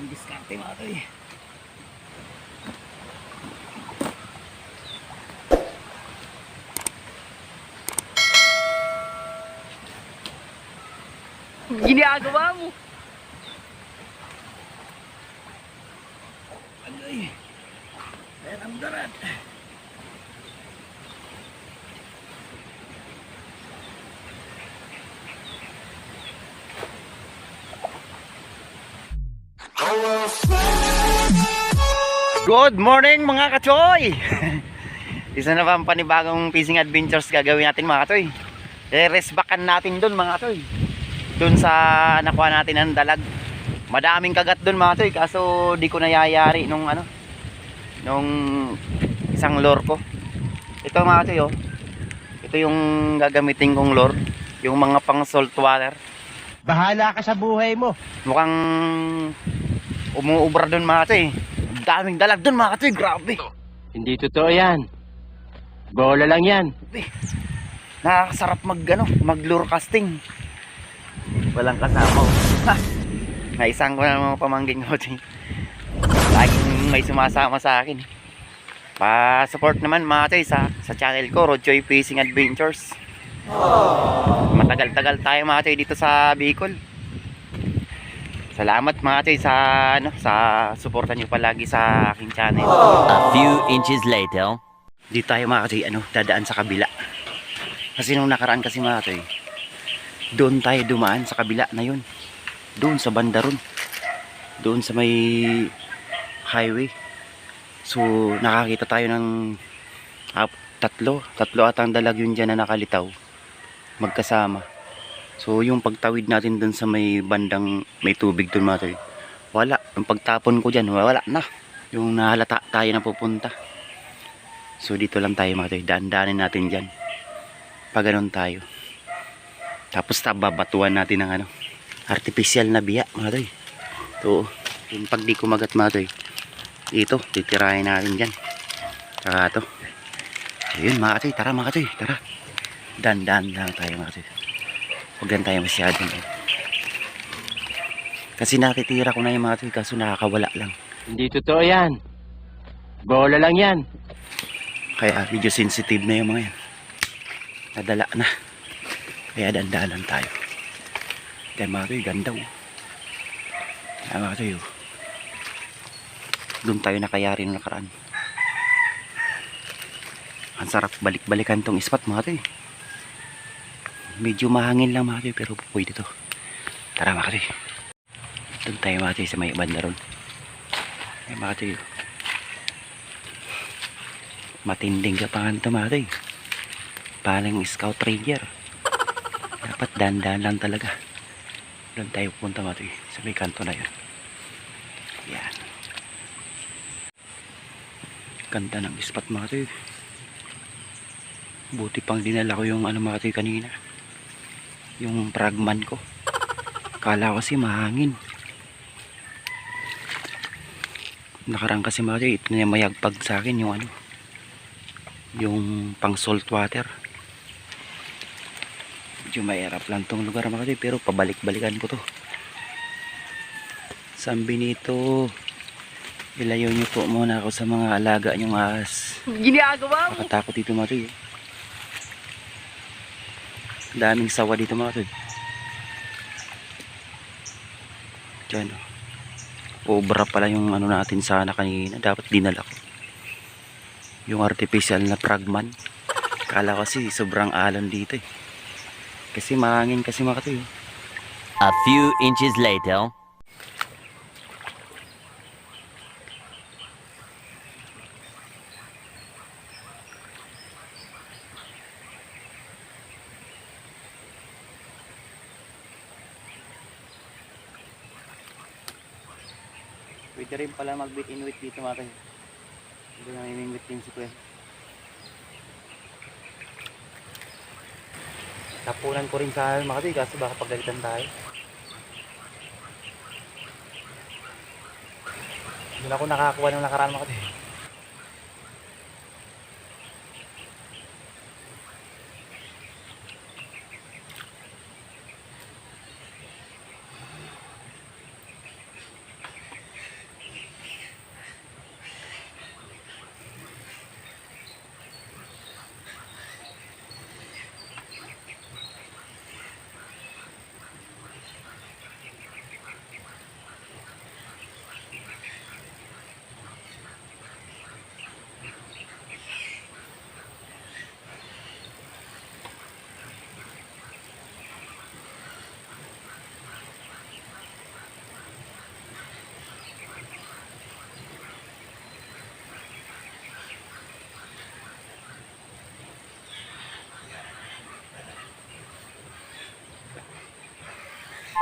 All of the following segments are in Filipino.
Ang diskarte mga toy. Ginagawa mo. Agoy. Ayan ang darat. Good morning mga kachoy. Isa na pa ang panibagong fishing adventures gagawin natin mga kachoy. Resbackan natin dun mga kachoy. Dun sa nakuha natin ang dalag. Madaming kagat dun mga kachoy, kaso di ko nayayari nung ano, nung isang lure ko. Ito mga kachoy oh. Ito yung gagamitin kong lure, yung mga pang salt water. Bahala ka sa buhay mo. Mukhang umuubra dun mga kachoy. Daming dalag dun mga kachoy, grabe. Hindi totoo yan. Bola lang yan. Nakakasarap mag-lure casting. Walang kasama. Naisang ko na mga pamangking ko. Laging may sumasama sa akin. Pa-support naman mga kachoy sa channel ko, Rodjoy Fishing Adventures. Matagal-tagal tayo mga kachoy dito sa Bicol. Salamat mga kachoy sa suporta niyo palagi sa aking channel. A few inches later. Dito tayo mga kachoy, dadaan sa kabila. Kasi nung nakaraan kasi mga kachoy, doon tayo dumaan sa kabila na yun. Doon sa banda ron. Doon sa may highway. So nakakita tayo ng tatlo at ang dalag yun dyan na nakalitaw. Magkasama. So yung pagtawid natin dun sa may bandang may tubig dun mga toy, wala. Yung pagtapon ko dyan, wala na. Yung nahalata tayo na pupunta. So dito lang tayo mga toy, daan-daanin natin dyan. Pag ganun tayo. Tapos babatuan natin ng artificial na biya mga toy. Ito, yung pag di kumagat mga toy, dito, titirahin natin dyan. Tsaka ito. Ayun mga toy, tara mga toy, tara. Daan-daan lang tayo mga toy. Huwag lang tayo masyadong. Kasi natitira ko na yung mga toy, kaso nakakawala lang. Hindi totoo yan. Bola lang yan. Kaya medyo sensitive na yung mga yan. Nadala na. Kaya dandaan lang tayo. Kaya mga toy, ganda oh. Kaya mga toy oh. Doon tayo nakayari nung nakaraan. Ang sarap balik-balikan tong spot mga toy. Medyo mahangin lang mga toy, pero pwede to. Tara mga toy. Doon tayo mga toy sa may banda ron. Ay mga toy. Matinding kapangan to mga toy. Palang scout ranger. Dapat dahan-dahan lang talaga. Doon tayo punta mga toy, sa may kanto na yun. Yan. Ganda ng spot mga toy. Buti pang dinala ko yung mga toy kanina. Yung fragman ko. Kala ko kasi mahangin. Nakarang kasi mga toy, ito na mayagpag sa akin yung yung pang salt water. Medyo mahirap lang tong lugar mga toy, pero pabalik-balikan ko to. Sabi nito, ilayo nyo po muna ako sa mga alaga nyong ahas. Ginagawa mo. Nakatakot dito mga toy. Daming sawa dito mga toy. Diyan oh. Obra pala yung natin sana kanina. Dapat dinala ko yung artificial na fragman. Kala kasi sobrang alon dito eh. Kasi mahangin kasi mga toy. A few inches later. Pwede rin pala mag-bait in wait dito mga toy. Hindi na imingwit din si Kuya. Tapunan ko rin sa mga toy, kasi baka pagalitan tayo. Hindi na ako nakakuha ng nakaraan mga toy.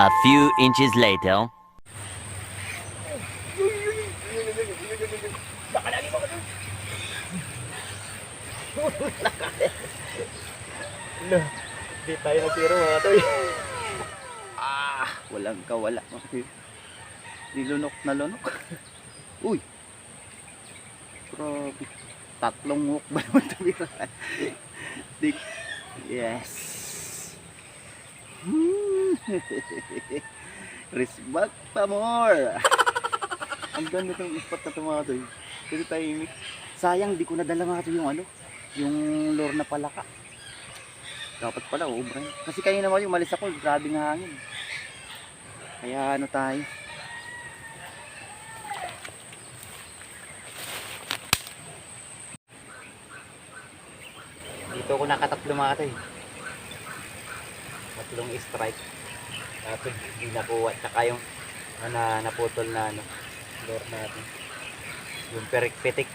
A few inches later. Hindi tayo natiro mga toy. Walang kawala mga toy. Nilunok na lunok. Uy! Grabe. 3 hook ba naman tumira? Yes! Respect pa more! Ang ganda itong spot na ito mga toy. Kasi tahimik. Sayang di ko nadala mga toy yung ano, yung lure na palaka. Dapat pala ubray. Kasi kanina naman yung malis ako, grabe ng hangin. Kaya ano tayo. Dito ako nakatatlo mga toy. 3 strike. Tapos hindi nakuha. Tsaka yung naputol na ano, lure natin. Yung perik-petik.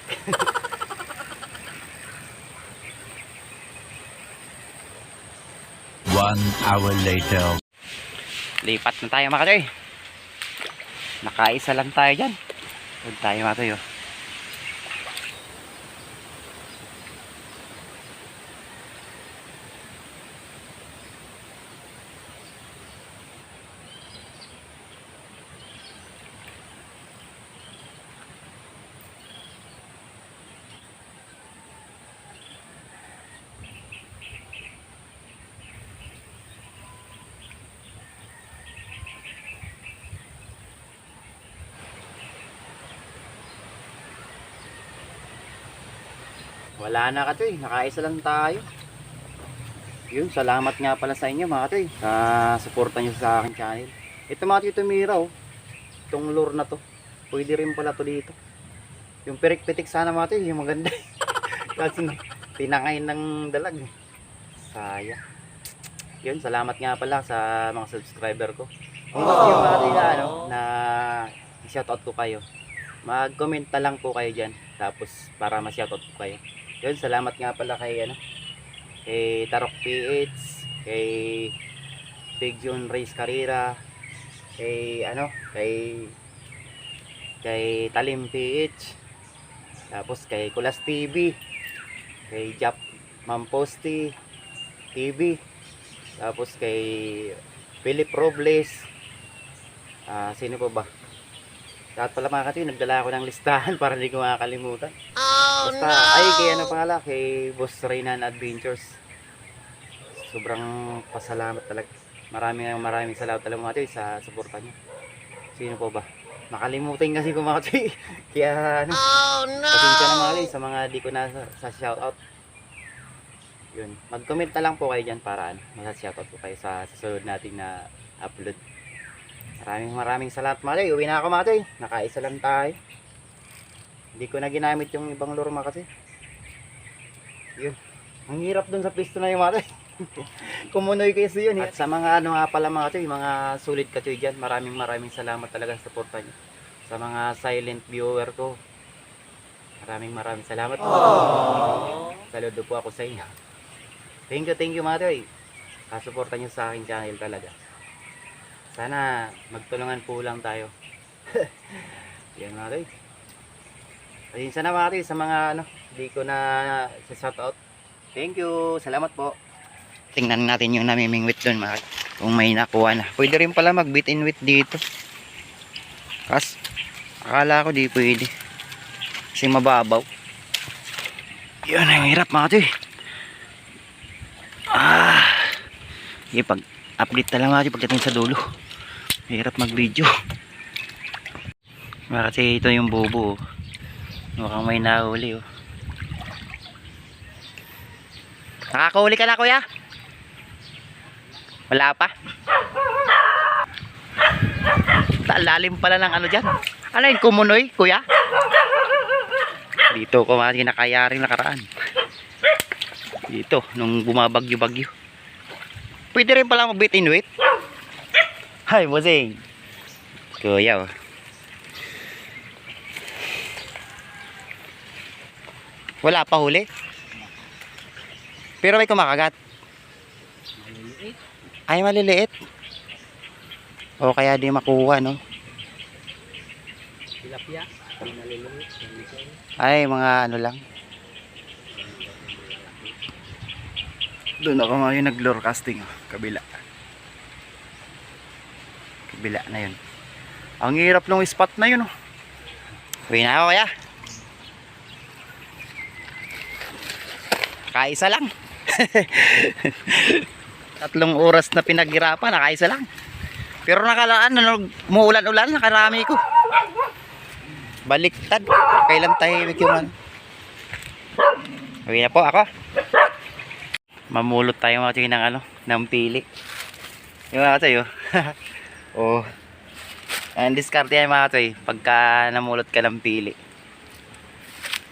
1 hour later. Lipat na tayo mga toy. Nakaisa lang tayo dyan. Huwag tayo mga toy. Wala na katoy, nakaisa lang tayo. Yun, salamat nga pala sa inyo mga katoy sa suporta nyo sa aking channel. Ito mga toy, tumira oh. Itong lure na to, pwede rin pala to dito. Yung perik-petik sana mga toy, yung maganda. Kasi tinangay ng dalag. Sayang. Yun, salamat nga pala sa mga subscriber ko. Kung gusto nyo mga toy na ano, na shoutout ko kayo, mag-comment na lang po kayo dyan. Tapos para ma-shoutout ko kayo. Yun, salamat nga pala kay ano, kay Tarok PH, kay Big John Race Carrera, kay ano, kay Talim PH, tapos kay Kulas TV, kay Jap Mamposti TV, tapos kay Philip Robles, sino pa ba? Lahat pala mga katoy, nagdala ako ng listahan para hindi ko makakalimutan. Basta, ay kay ano pala, kay Boss Reynan Adventures. Sobrang pasalamat talaga. Maraming salamat talaga mga katoy sa suporta niyo. Sino po ba? Nakalimutan kasi ko mga katoy. Kaya ano, pasensya na mga katoy sa mga di ko na sa shoutout. Yun, mag-comment na lang po kayo dyan para ano, mag-shoutout po kayo sa susunod nating na upload. Maraming salamat mga katoy. Uwi na ako mga katoy. Nakaisa lang tayo. Hindi ko na ginamit yung ibang lure mga katoy. Yun. Ang hirap dun sa pisto na yung mga katoy. Kumunoy kasi yun. At sa mga ano nga pala mga katoy, mga sulit katoy dyan. Maraming salamat talaga sa suporta nyo. Sa mga silent viewer ko. Maraming salamat po. Saludo po ako sa inyo. Thank you mga katoy. Kasuporta nyo sa aking channel talaga. Sana magtulungan po lang tayo. Yan mga katoy. Ayun sana mga katoy sa mga ano, hindi ko na shout out. Thank you. Salamat po. Tingnan natin yung namimingwit doon mga katoy. Kung may nakuha na. Pwede rin pala mag bit and wit dito. Kas akala ko di pwede. Kasi mababaw. Yun ang hirap mga katoy. Ipag-update na lang mga katoy pagdating sa dulo. Hirap mag-video. Kasi ito yung bobo. Mukhang may nahuli oh. Nakakahuli ka na kuya? Wala pa? Lalim pala ng ano dyan. Ano yun? Kumunoy kuya? Dito ko mga kinakayaring nakaraan. Dito nung bumabagyo-bagyo. Pwede rin pala mag bit and wait. Hi, bossing. Kuya oh. Wala pa huli? Pero may kumakagat? Maliliit. Ay, maliliit. O kaya di makuha, no? Tilapia. Hindi naliliit. Ay, mga ano lang. Doon ako ngayon nag-lure casting. Kabila. Kabila na yun. Ang hirap ng spot na yun. Uwi na ako kaya. Kaisa lang. 3 oras na pinaghirapan, nakaisa lang. Pero nakalaan, muulan-ulan, nakarami ko. Baliktad. Kailan tahimik yung ano. Uwi na po ako. Mamulot tayo mga tingin ng ano, ng pili. Yung mga tayo. Oh. Ang diskarte yan mga tayo, pagka namulot ka ng pili.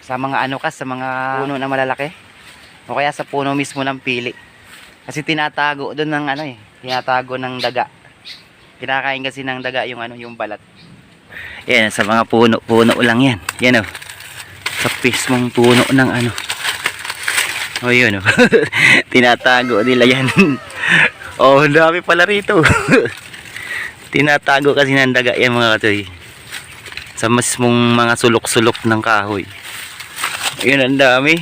Sa mga ano ka, sa mga puno na malalaki. O kaya sa puno mismo ng pili. Kasi tinatago doon ng ano eh, tinatago ng daga. Kinakain kasi ng daga yung ano, yung balat. Yan, sa mga puno lang yan. Yan o. Sa mismong puno ng ano. O yun o. Tinatago nila yan. Oh, dami pala rito. Tinatago kasi ng daga yan mga katoy. Sa mismong mga sulok-sulok ng kahoy. Yun, ang dami.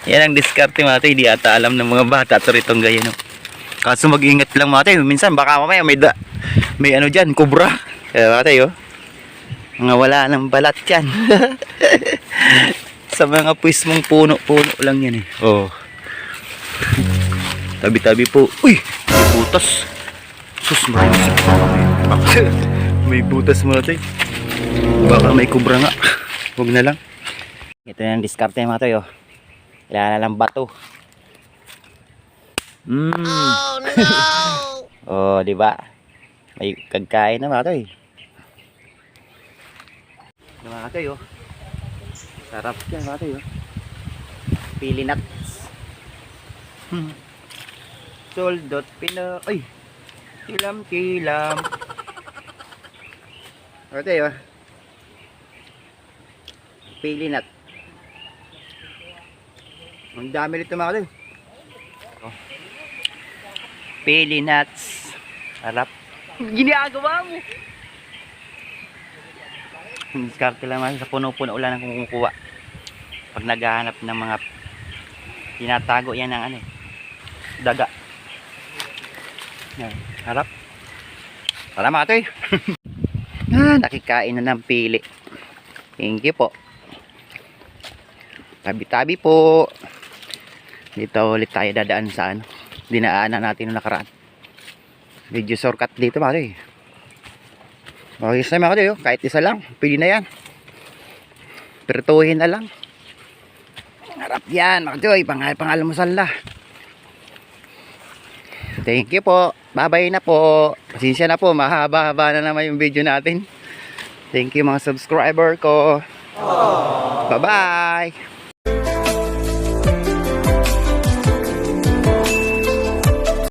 Yan ang diskarte mga katoy. Di ata alam ng mga bata. Ito ritong gaya no. Kaso mag-ingat lang mga katoy. Minsan baka mamaya may ano dyan, kubra. Kaya mga katoy oh. Mga wala ng balat yan. Sa mga mismong puno lang yan eh. Oh. Tabi-tabi po. Uy! May butas. Sus, may butas mo natin. Baka may kubra nga. Huwag na lang. Ito yung diskarte mga tayo. Kailangan na lang bato. Oh no! Oh, di ba? May kagkain na mga tayo. Mga tayo. Sarap yan mga tayo. Pili nuts. Soldot pina. Ay! Kilam. Mga tayo. Pili nut. Ang dami nito mga tayo. Oh. Pili nuts. Sarap. Ginagawa mo. Diskarte lang naman sa puno-puno ulan ang kumukuha. Pag naghahanap ng mga tinatago yan ng ano eh, daga. Yan, harap. Tara mga toy. Nakikain na ng pili. Thank you po. Tabi-tabi po. Dito ulit tayo dadaan sa ano, dinaanan natin nung nakaraan. Video shortcut dito mga toy. Okay sa mga kayo, kahit isa lang, pili na yan. Pertuhin na lang. Harap yan, mga kayo, pang-almusal na. Thank you po. Bye-bye na po. Pasensya na po, mahaba-haba na naman yung video natin. Thank you mga subscriber ko. Bye-bye.